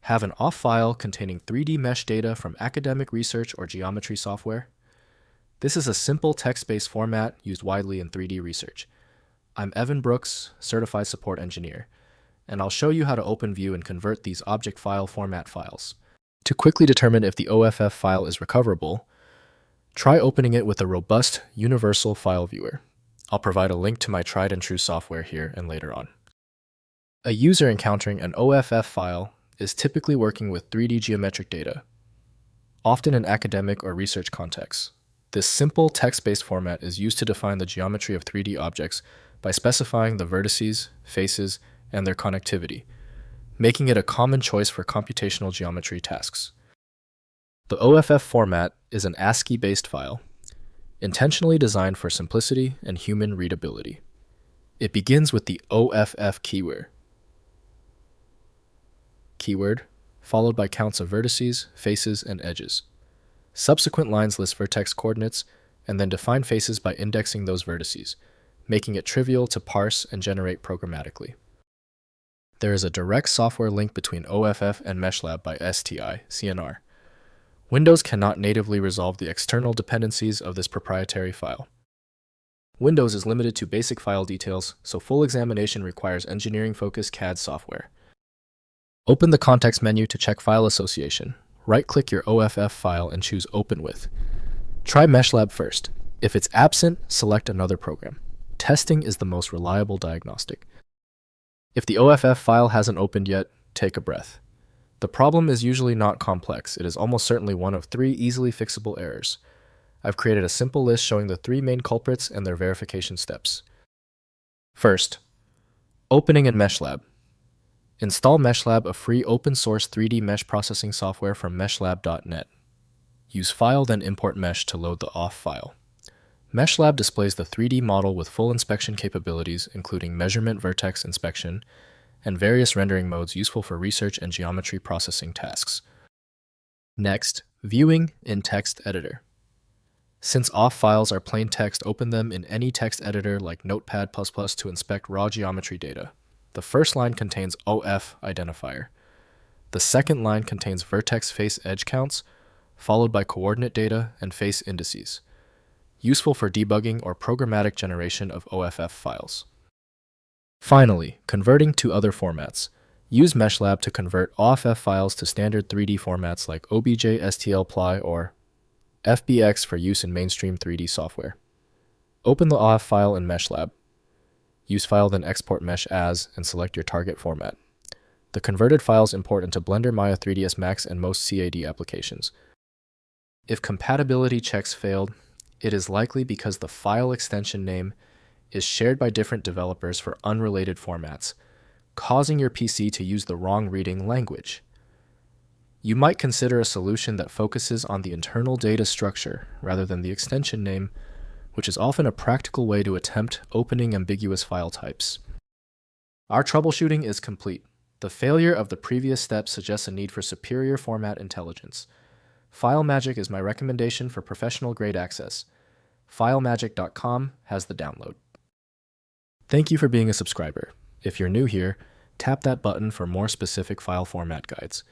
Have an OFF file containing 3D mesh data from academic research or geometry software? This is a simple text-based format used widely in 3D research. I'm Evan Brooks, Certified Support Engineer, and I'll show you how to open, view, and convert these object file format files. To quickly determine if the OFF file is recoverable, try opening it with a robust, universal file viewer. I'll provide a link to my tried and true software here and later on. A user encountering an OFF file is typically working with 3D geometric data, often in academic or research contexts. This simple text-based format is used to define the geometry of 3D objects by specifying the vertices, faces, and their connectivity, making it a common choice for computational geometry tasks. The OFF format is an ASCII-based file, intentionally designed for simplicity and human readability. It begins with the OFF keyword, followed by counts of vertices, faces, and edges. Subsequent lines list vertex coordinates and then define faces by indexing those vertices, making it trivial to parse and generate programmatically. There is a direct software link between OFF and MeshLab by ASCII-CNR. Windows cannot natively resolve the external dependencies of this proprietary file. Windows is limited to basic file details, so full examination requires engineering-focused CAD software. Open the context menu to check file association. Right-click your OFF file and choose Open With. Try MeshLab first. If it's absent, select another program. Testing is the most reliable diagnostic. If the OFF file hasn't opened yet, take a breath. The problem is usually not complex. It is almost certainly one of 3 easily fixable errors. I've created a simple list showing the 3 main culprits and their verification steps. First, opening in MeshLab. Install MeshLab, a free open-source 3D mesh processing software from meshlab.net. Use File, then Import Mesh to load the OFF file. MeshLab displays the 3D model with full inspection capabilities, including measurement vertex inspection, and various rendering modes useful for research and geometry processing tasks. Next, viewing in text editor. Since OFF files are plain text, open them in any text editor like Notepad++ to inspect raw geometry data. The first line contains OF identifier. The second line contains vertex face edge counts, followed by coordinate data and face indices, useful for debugging or programmatic generation of OFF files. Finally, converting to other formats. Use MeshLab to convert OFF files to standard 3D formats like OBJ, STL-Ply, or FBX for use in mainstream 3D software. Open the OFF file in MeshLab. Use File, then Export Mesh As, and select your target format. The converted files import into Blender, Maya 3ds Max, and most CAD applications. If compatibility checks failed, it is likely because the file extension name is shared by different developers for unrelated formats, causing your PC to use the wrong reading language. You might consider a solution that focuses on the internal data structure rather than the extension name, which is often a practical way to attempt opening ambiguous file types. Our troubleshooting is complete. The failure of the previous steps suggests a need for superior format intelligence. FileMagick is my recommendation for professional-grade access. FileMagick.com has the download. Thank you for being a subscriber. If you're new here, tap that button for more specific file format guides.